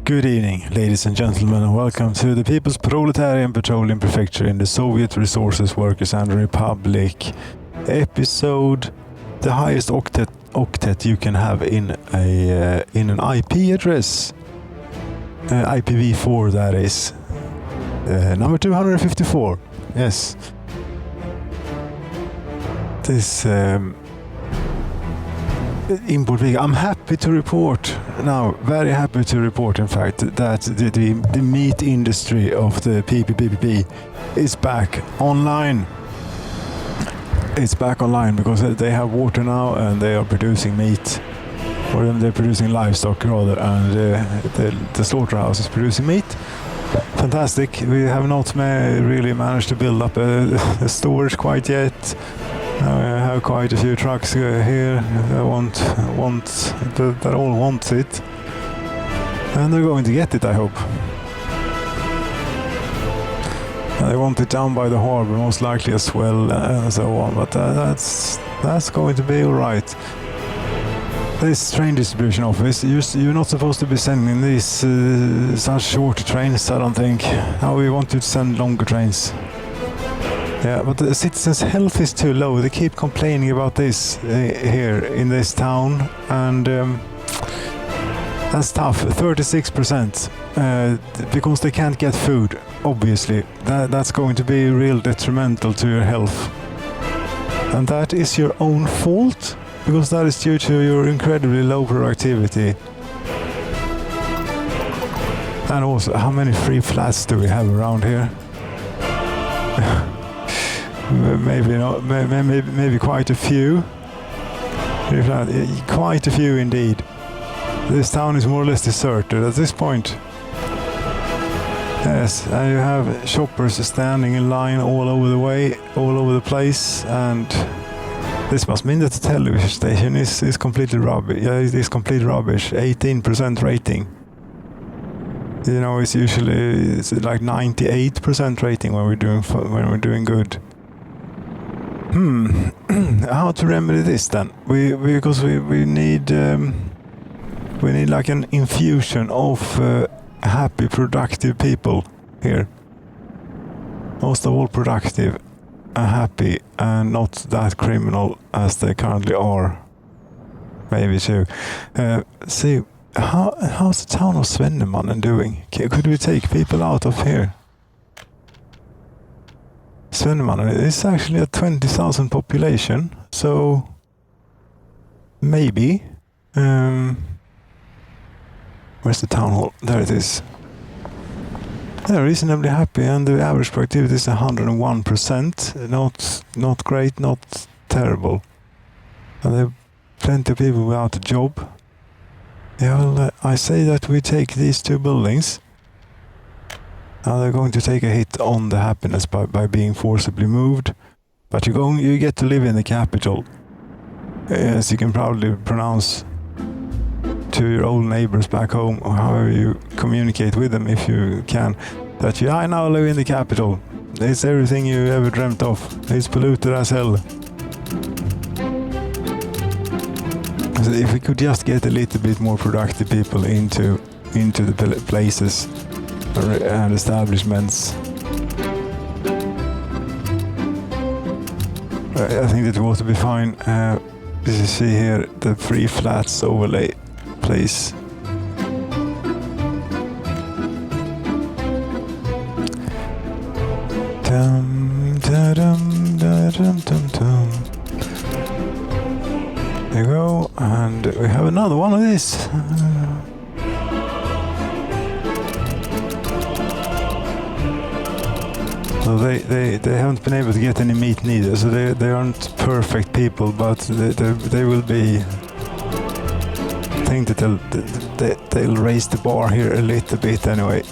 Good evening, ladies and gentlemen, and welcome to the People's Proletarian Petroleum Prefecture in the Soviet Resources Workers and Republic episode, the highest octet you can have in an IP address, IPv4 that is, number 254. Yes, this import week. I'm happy to report now, very happy to report in fact, that the meat industry of the PPPP is back online. It's back online because they have water now and they are producing meat, or they're producing livestock rather, and the slaughterhouse is producing meat. Fantastic. We have not really managed to build up a storage quite yet. We have quite a few trucks here that all want it, and they're going to get it, I hope. They want it down by the harbor, most likely as well, and so on. But that's going to be all right. This train distribution office, you're not supposed to be sending these such short trains, I don't think. Now we want you to send longer trains. Yeah, but the citizens' health is too low. They keep complaining about this here in this town, and that's tough. 36%, because they can't get food. Obviously, that's going to be real detrimental to your health, and that is your own fault, because that is due to your incredibly low productivity. And also, how many free flats do we have around here? Maybe not. Maybe quite a few. Quite a few indeed. This town is more or less deserted at this point. Yes, and you have shoppers standing in line all over the way, all over the place, and this must mean that the television station is completely rubbish. Yeah, it is complete rubbish. 18% rating. You know, it's like 98% rating when we're doing good. How to remedy this then? Because we need like an infusion of happy, productive people here. Most of all productive and happy, and not that criminal as they currently are. Maybe too. See, how's the town of Svennemannen doing? Could we take people out of here? Svennemannen is actually a 20,000 population, so maybe. Where's the town hall? There it is. They're reasonably happy, and the average productivity is 101%. Not great, not terrible. And there are plenty of people without a job. Yeah, well, I say that we take these two buildings. Now they're going to take a hit on the happiness by being forcibly moved, but you get to live in the capital, as you can probably pronounce to your old neighbors back home, or however you communicate with them if you can, that I now live in the capital. It's everything you ever dreamt of. It's polluted as hell. So if we could just get a little bit more productive people into the places and establishments, I think that ought to be fine. As you see here, the free flats overlay place. There you go, and we have another one of this. So they haven't been able to get any meat neither, so they aren't perfect people, but they will be. I think that they'll raise the bar here a little bit anyway.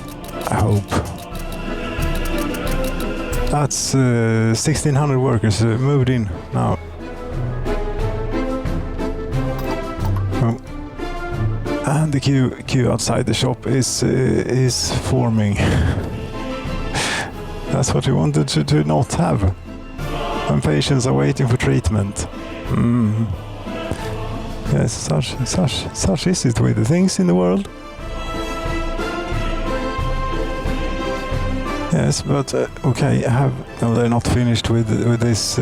I hope. That's 1,600 workers moved in now. And the queue outside the shop is forming. That's what we wanted to not have when patients are waiting for treatment. Yes, such is it with the things in the world. Yes, but okay, no, they're not finished with this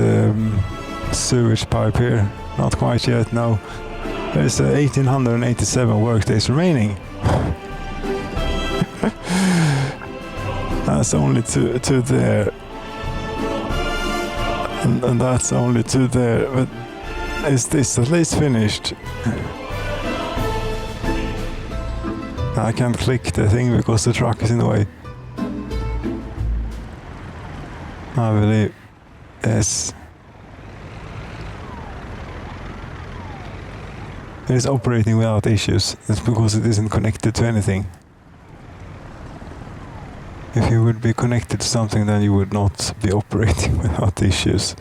sewage pipe here. Not quite yet, no. There's 1,887 workdays remaining. That's only to there. And that's only to there. But is this at least finished? I can't click the thing because the truck is in the way. I believe. Yes. It is operating without issues. That's because it isn't connected to anything. If you would be connected to something, then you would not be operating without issues.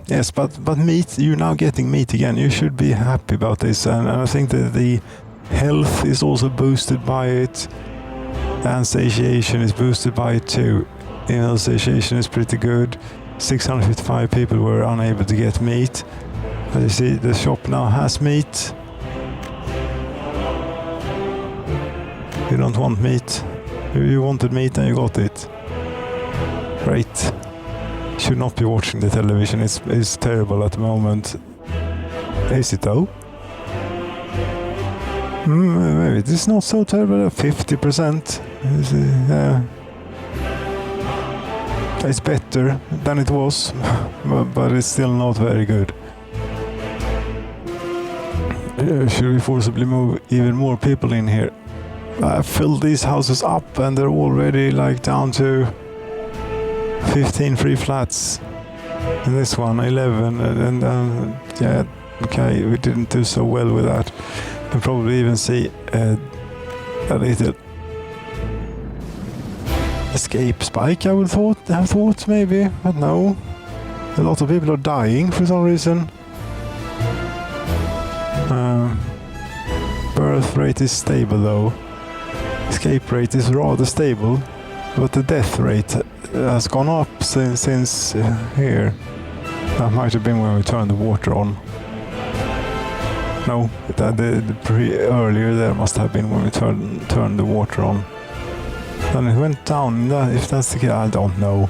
Yes, but meat, you're now getting meat again. You should be happy about this. And I think that the health is also boosted by it. And satiation is boosted by it too. You know, satiation is pretty good. 655 people were unable to get meat. But you see, the shop now has meat. You don't want meat. You wanted meat and you got it. Great. Should not be watching the television. It's terrible at the moment. Is it though? Maybe it's not so terrible. 50%. It's better than it was, but it's still not very good. Should we forcibly move even more people in here? I filled these houses up and they're already like down to 15 free flats. And this one 11, and yeah, okay, we didn't do so well with that. We'll probably even see a little escape spike, I would have thought maybe, but no. A lot of people are dying for some reason. Birth rate is stable though. Escape rate is rather stable, but the death rate has gone up since here. That might have been when we turned the water on. No, earlier there must have been when we turned the water on. Then it went down. If that's the case, I don't know.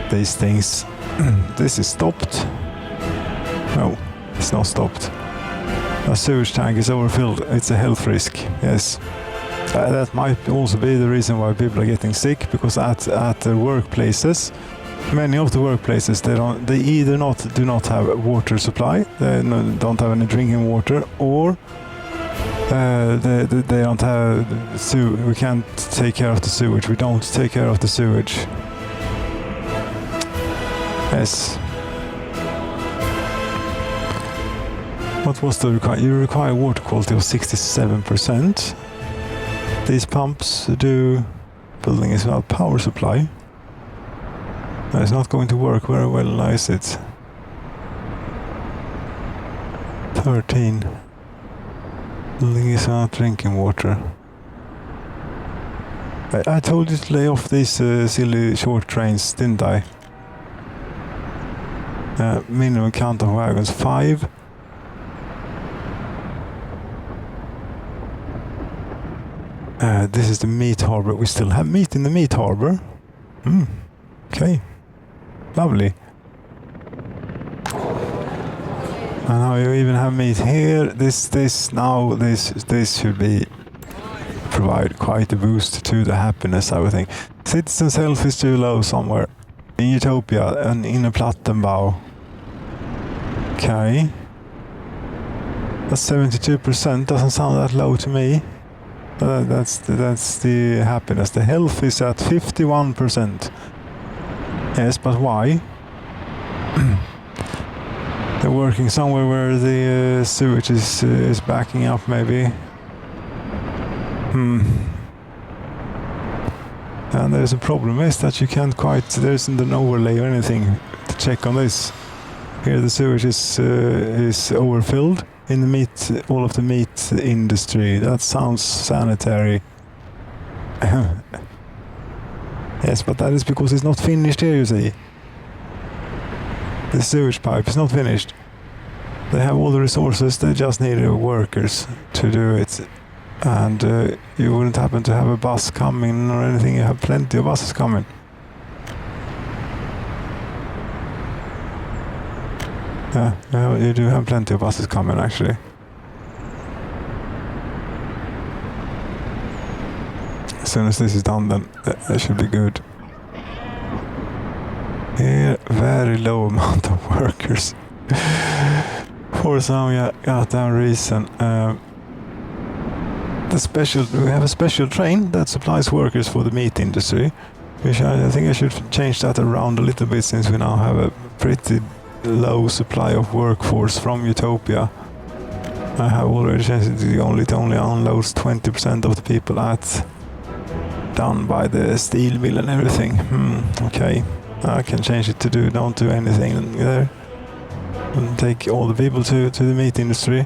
These things. This is stopped. No, it's not stopped. A sewage tank is overfilled. It's a health risk. Yes. That might also be the reason why people are getting sick, because at the workplaces, many of the workplaces, they either do not have a water supply, they don't have any drinking water, or they don't have we can't take care of the sewage. We don't take care of the sewage. Yes. What was the requirement? You require water quality of 67%. These pumps do. Building is without power supply. It's not going to work very well, is it? 13. Building is without drinking water. I told you to lay off these silly short trains, didn't I? Minimum count of wagons 5. This is the meat harbor. We still have meat in the meat harbor. Okay. Lovely. And now you even have meat here. This should provide quite a boost to the happiness, I would think. Citizens' health is too low somewhere. In Utopia and in a Plattenbau. Okay. That's 72%. Doesn't sound that low to me. That's the happiness. The health is at 51%. Yes, but why? They're working somewhere where the sewage is backing up, maybe. And there's a problem is that you can't quite. There isn't an overlay or anything to check on this. Here the sewage is overfilled. In the meat, all of the meat industry. That sounds sanitary. Yes, but that is because it's not finished here, you see. The sewage pipe is not finished. They have all the resources, they just need workers to do it. and you wouldn't happen to have a bus coming or anything. You have plenty of buses coming. Yeah, you do have plenty of buses coming, actually. As soon as this is done, then that should be good. Here, very low amount of workers. For some goddamn reason. We have a special train that supplies workers for the meat industry. I think I should change that around a little bit, since we now have a pretty low supply of workforce from Utopia. I have already changed it. It only unloads 20% of the people down by the steel mill and everything. Okay, I can change it to don't do anything there. And take all the people to the meat industry.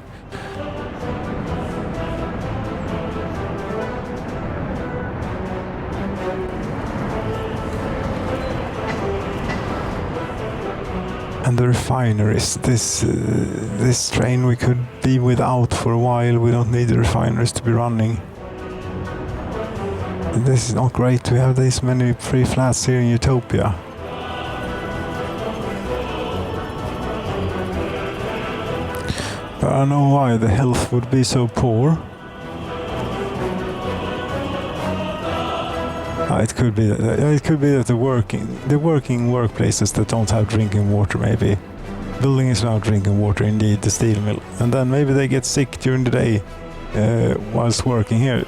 And the refineries, this train we could be without for a while. We don't need the refineries to be running. This is not great to have this many free flats here in Utopia. But I don't know why the health would be so poor. It could be that the working workplaces that don't have drinking water, maybe. Building is without drinking water, indeed, the steel mill. And then maybe they get sick during the day whilst working here.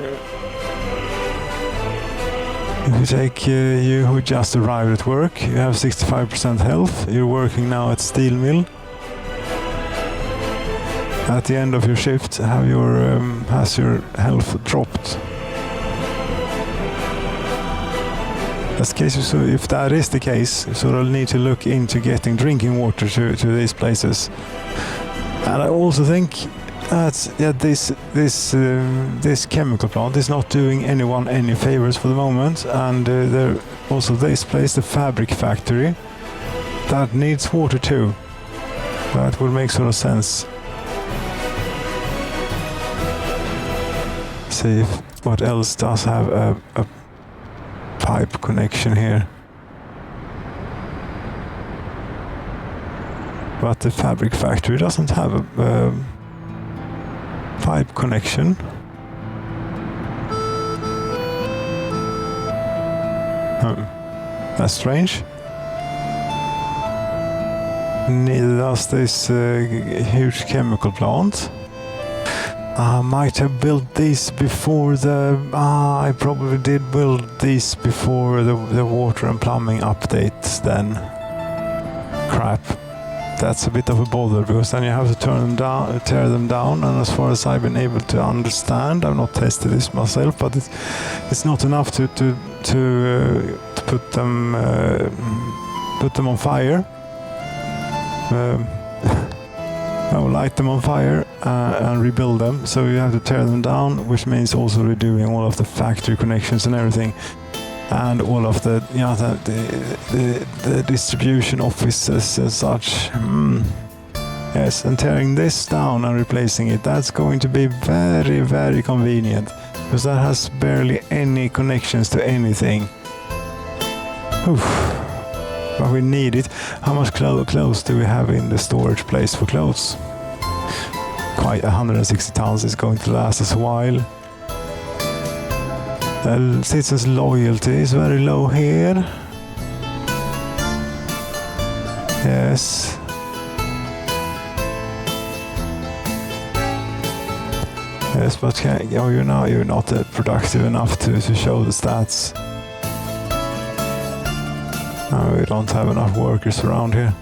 If you take you who just arrived at work, you have 65% health, you're working now at steel mill. At the end of your shift, has your health dropped? So if that is the case, you sort of need to look into getting drinking water to these places. And I also think that this chemical plant is not doing anyone any favors for the moment. And there also this place, the fabric factory, that needs water too. That would make sort of sense. See what else does have a pipe connection here. But the fabric factory doesn't have a pipe connection. That's strange. Neither does this huge chemical plant. I might have built these before I probably did build these before the water and plumbing updates then. Crap. That's a bit of a bother, because then you have to tear them down, and as far as I've been able to understand, I've not tested this myself, but it's not enough to put them on fire. Light them on fire and rebuild them. So you have to tear them down, which means also redoing all of the factory connections and everything, and all of the distribution offices and such. Yes, and tearing this down and replacing it, that's going to be very, very convenient, because that has barely any connections to anything. Oof. But we need it. How much clothes do we have in the storage place for clothes? Quite 160 tons is going to last us a while. Citizens' loyalty is very low here. Yes. Yes, but you're not productive enough to show the stats. We don't have enough workers around here.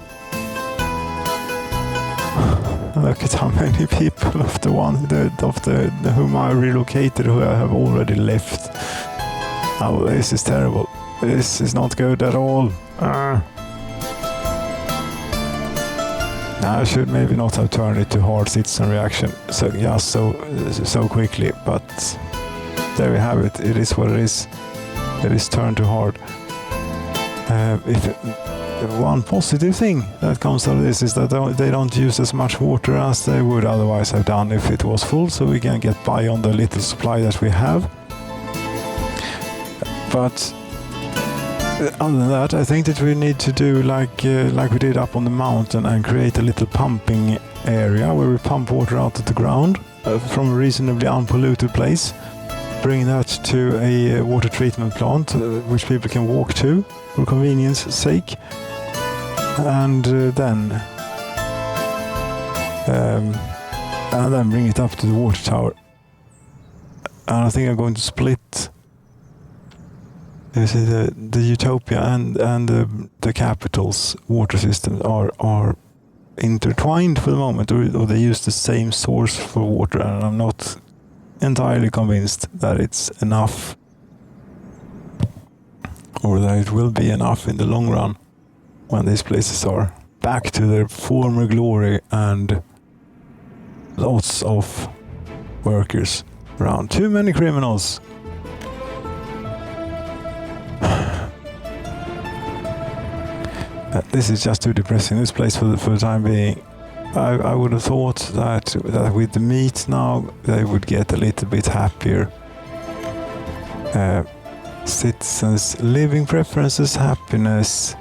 Look at how many people of the whom I relocated who have already left. Oh, this is terrible. This is not good at all. I should maybe not have turned it to hard citizen reaction so quickly, but there we have it. It is what it is. It is turned to hard. one positive thing that comes out of this is that they don't use as much water as they would otherwise have done if it was full, so we can get by on the little supply that we have. But other than that, I think that we need to do like we did up on the mountain and create a little pumping area where we pump water out of the ground from a reasonably unpolluted place, bring that to a water treatment plant which people can walk to for convenience sake, and then bring it up to the water tower. And I think I'm going to split the Utopia and the capital's water systems are intertwined for the moment, or they use the same source for water, and I'm not entirely convinced that it's enough, or that it will be enough in the long run when these places are back to their former glory and lots of workers around. Too many criminals. This is just too depressing, this place for the time being. I would have thought that with the meat now they would get a little bit happier. Citizens, living preferences, happiness.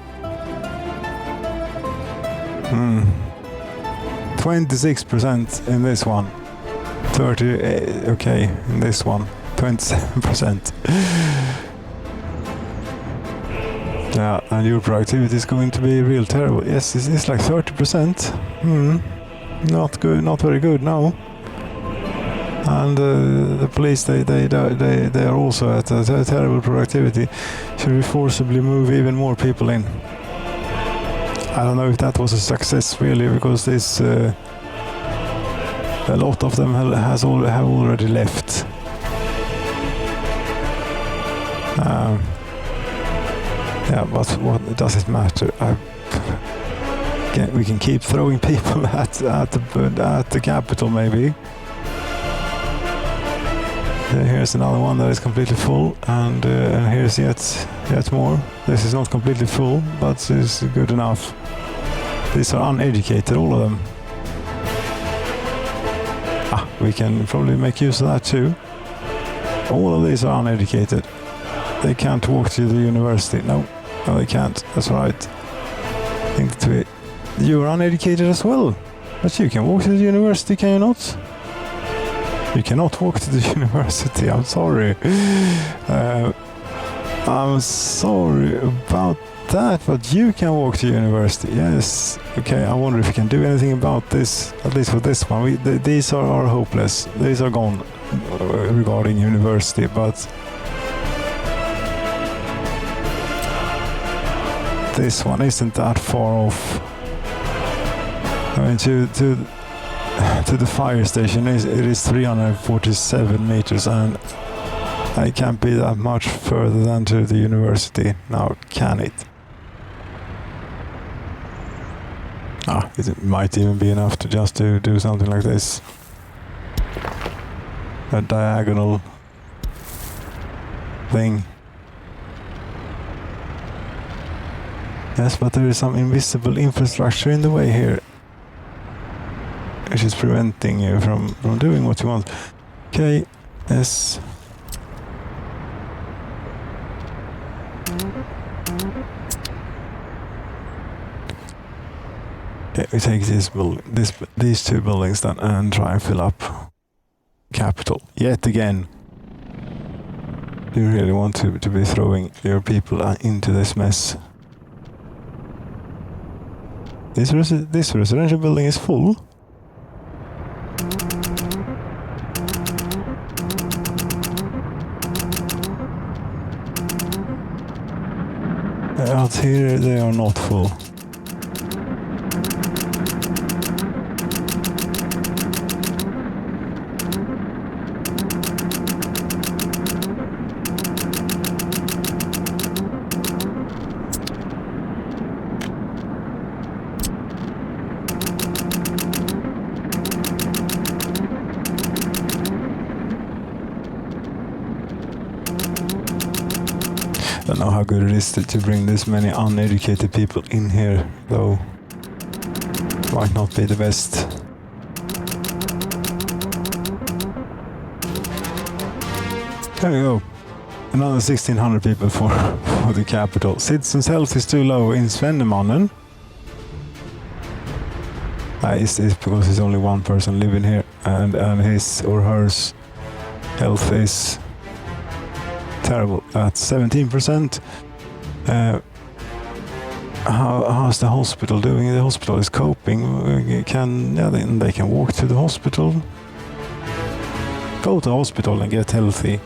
26% in this one. 30, okay, in this one. 27%. Yeah, and your productivity is going to be real terrible. Yes, it's like 30%. Not good, not very good, no. And the police, they are also at a terrible productivity. Should we forcibly move even more people in? I don't know if that was a success really, because this a lot of them have already left. Yeah, but what does it matter? We can keep throwing people at the capital, maybe. Here's another one that is completely full, and here's yet more. This is not completely full, but it's good enough. These are uneducated, all of them. We can probably make use of that too. All of these are uneducated. They can't walk to the university. No, they can't. That's right. I think that you are uneducated as well. But you can walk to the university, can you not? You cannot walk to the university. I'm sorry. I'm sorry about that, but you can walk to university. Yes. Okay, I wonder if you can do anything about this, at least for this one. These are hopeless. These are gone regarding university, but this one isn't that far off. I mean, to the fire station, it is 347 meters, and it can't be that much further than to the university. Now, can it? It might even be enough to just to do something like this. A diagonal thing. Yes, but there is some invisible infrastructure in the way here, which is preventing you from doing what you want. Okay, yes. Okay, we take these two buildings then and try and fill up capital yet again. Do you really want to be throwing your people into this mess? This residential building is full. Out here they are not full. Don't know how good it is to bring this many uneducated people in here, though. Might not be the best. There we go. Another 1,600 people for the capital. Citizens' health is too low in Svennemannen. It's because there's only one person living here, and his or hers health is terrible at 17%. How's the hospital doing? The hospital is coping. They can walk to the hospital. Go to the hospital and get healthy.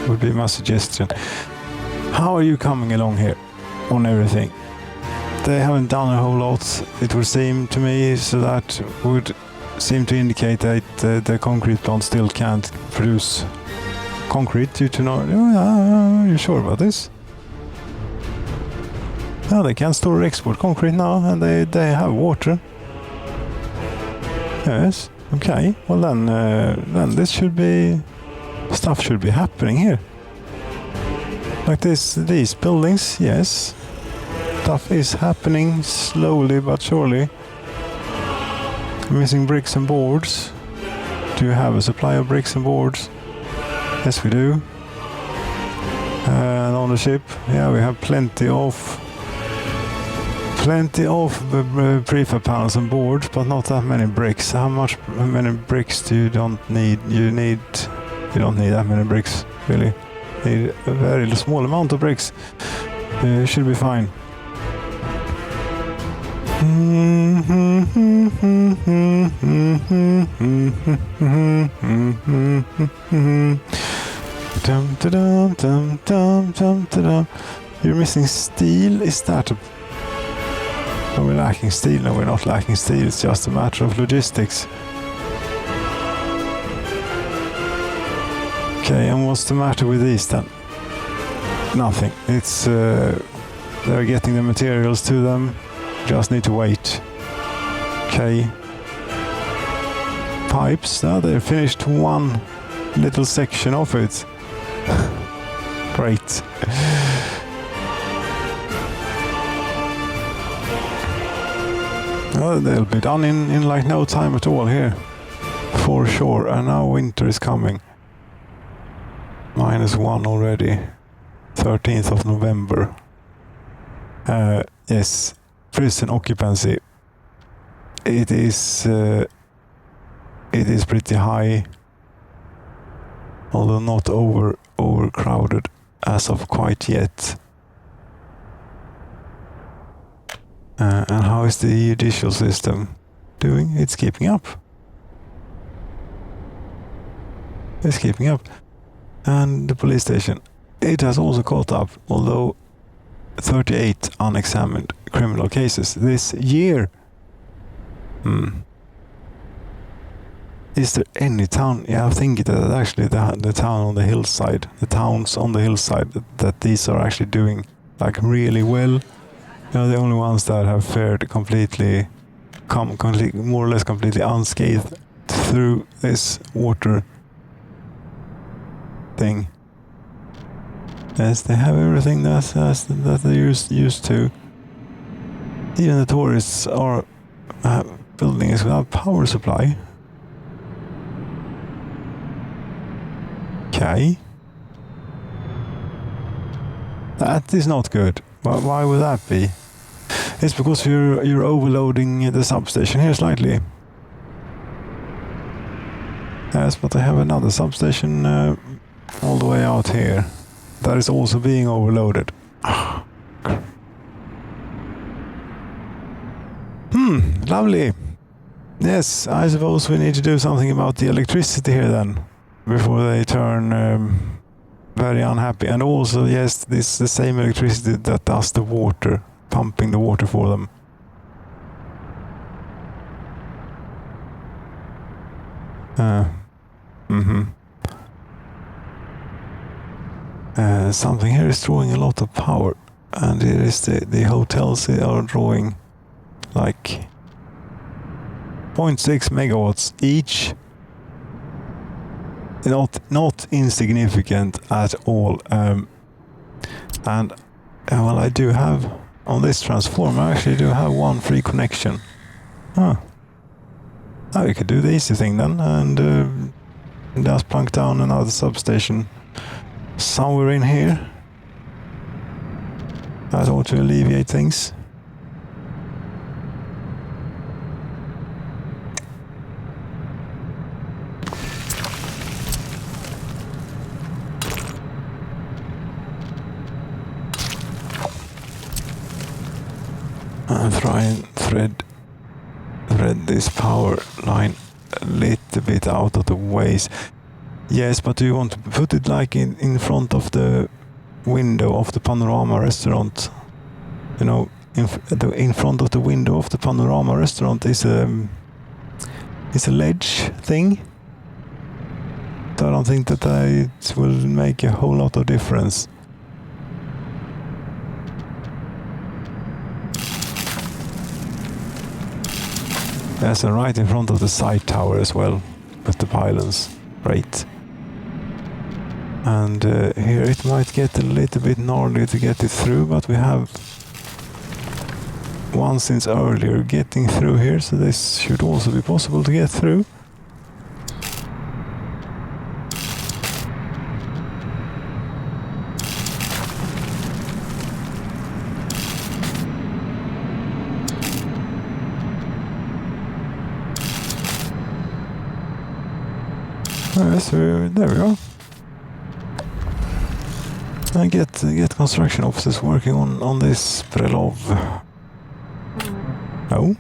Would be my suggestion. How are you coming along here on everything? They haven't done a whole lot, it would seem to me, so that would seem to indicate that the concrete plant still can't produce concrete due to are you sure about this? No, they can store export concrete now, and they have water. Yes, okay. Well then this should be... Stuff should be happening here. Like these buildings, yes. Stuff is happening slowly but surely. Missing bricks and boards. Do you have a supply of bricks and boards? Yes, we do. And on the ship, yeah, we have plenty of prefab panels and boards, but not that many bricks. How many bricks do you don't need? You don't need that many bricks, really. You need a very small amount of bricks. Should be fine. You're missing steel? Is that are we lacking steel? No, we're not lacking steel. It's just a matter of logistics. Okay, and what's the matter with these then? Nothing. It's they're getting the materials to them. Just need to wait. Okay. Pipes. Now they've finished one little section of it. Great. Well, they'll be done in like no time at all here. For sure. And now winter is coming. -1 already. 13th of November. Yes. Prison occupancy. It is pretty high. Although not overcrowded as of quite yet. And how is the judicial system doing? It's keeping up. It's keeping up. And the police station. It has also caught up, although 38 unexamined criminal cases this year. Is there any town? Yeah, I think that actually the town on the hillside, the towns on the hillside, that these are actually doing like really well. You know, the only ones that have fared more or less completely unscathed through this water thing. Yes, they have everything that they're used to. Even the tourists are buildings without power supply. Okay. That is not good. Why would that be? It's because you're overloading the substation here slightly. Yes, but I have another substation all the way out here that is also being overloaded. Lovely. Yes, I suppose we need to do something about the electricity here then, before they turn very unhappy. And also, yes, this is the same electricity that does the water, pumping the water for them. Something here is drawing a lot of power, and it is the hotels are drawing like 0.6 megawatts each. Not insignificant at all. And well, I do have on this transformer. I actually do have one free connection. Huh. Now we could do the easy thing then, and just plunk down another substation somewhere in here. That ought to alleviate things. And try and thread this power line a little bit out of the ways. Yes, but do you want to put it like in front of the window of the Panorama restaurant? You know, in front of the window of the Panorama restaurant is a ledge thing. I don't think that it will make a whole lot of difference. Yes, and right in front of the side tower as well, with the pylons. Great. And here it might get a little bit gnarly to get it through, but we have one since earlier getting through here, so this should also be possible to get through. Yes, there we go. And get construction officers working on this Prelov. Oh.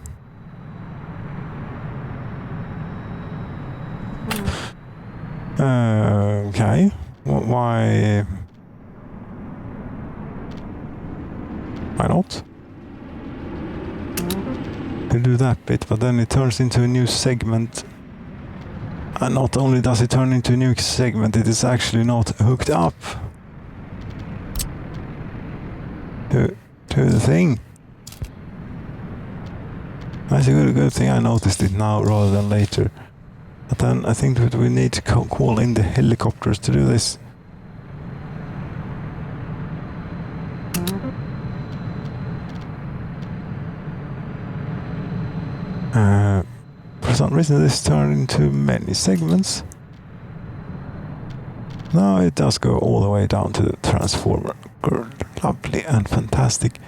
Okay. Why not? You do that bit, but then it turns into a new segment. And not only does it turn into a new segment, it is actually not hooked up to the thing. That's a good thing I noticed it now rather than later. But then I think that we need to call in the helicopters to do this. For some reason this turned into many segments. No, it does go all the way down to the transformer. Lovely and fantastic.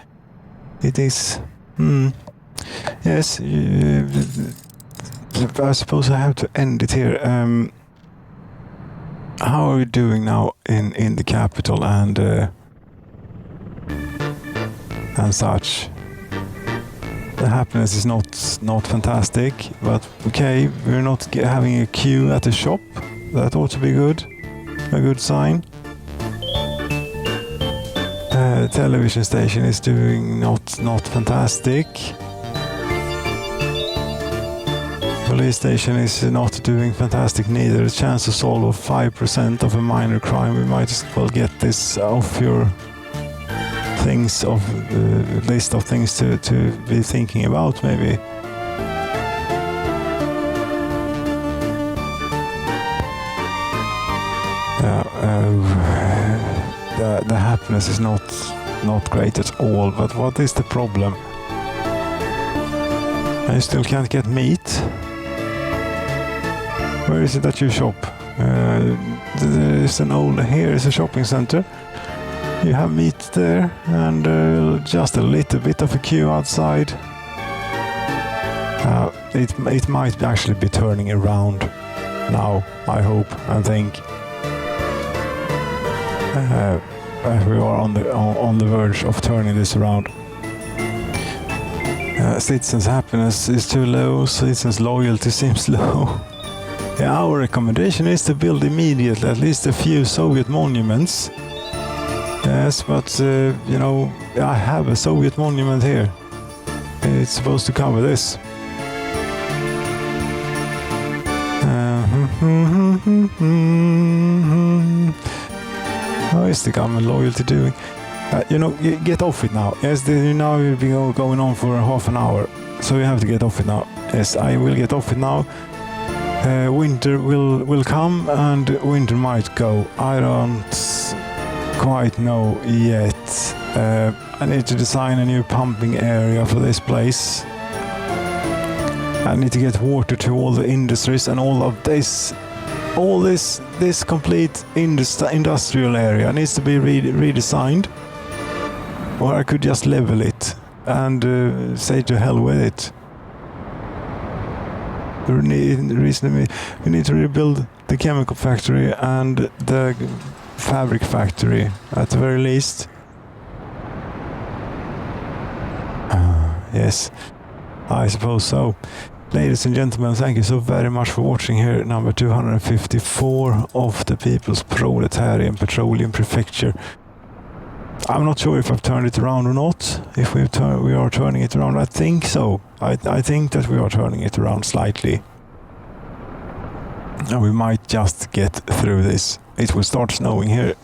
It is. Yes, I suppose I have to end it here. How are we doing now in the capital and such? The happiness is not fantastic, but okay, we're not having a queue at the shop. That ought to be good. A good sign. Television station is doing not fantastic. Police station is not doing fantastic neither. The chance to solve 5% of a minor crime. We might as well get this off your things of list of things to be thinking about, maybe. The happiness is not great at all, but what is the problem? I still can't get meat. Where is it that you shop? Here is a shopping center. You have meat there, and just a little bit of a queue outside. It might actually be turning around now, I hope and think. We are on the verge of turning this around. Citizens' happiness is too low, citizens' loyalty seems low. Yeah, our recommendation is to build immediately at least a few Soviet monuments. Yes, but you know, I have a Soviet monument here. It's supposed to cover this. How is the government loyalty doing? You know, get off it now. Yes, now you'll be going on for half an hour, so you have to get off it now. Yes, I will get off it now. Winter will come, and winter might go. I don't quite know yet. I need to design a new pumping area for this place. I need to get water to all the industries and all of this. All this complete industrial area needs to be redesigned. Or I could just level it and say to hell with it. We need to rebuild the chemical factory and the fabric factory at the very least. Yes, I suppose so. Ladies and gentlemen, thank you so very much for watching here, number 254 of the People's Proletarian Petroleum Prefecture. I'm not sure if I've turned it around or not. If we are turning it around, I think so. I think that we are turning it around slightly. And we might just get through this. It will start snowing here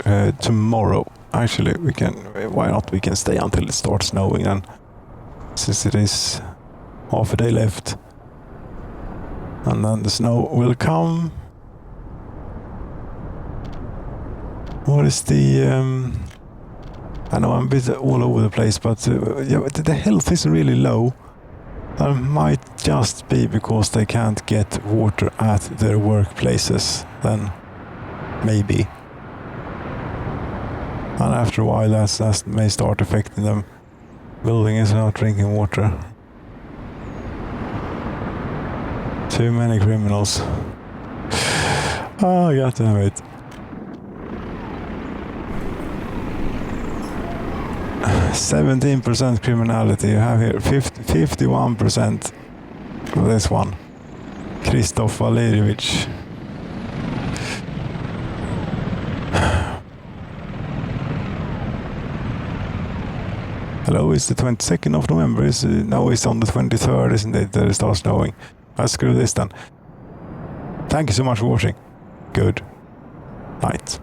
tomorrow. Actually, why not? We can stay until it starts snowing then. Since it is half a day left. And then the snow will come. What is the... I know I'm a bit all over the place, but yeah, the health is really low. That might just be because they can't get water at their workplaces, then maybe. And after a while that may start affecting them. Building is not drinking water. Too many criminals. Oh, I got to have it. 17% criminality you have here. 51% for this one. Christoph Valerievich. Hello, it's the 22nd of November. Now it's on the 23rd, isn't it? That it starts snowing. I'll screw this then. Thank you so much for watching. Good night.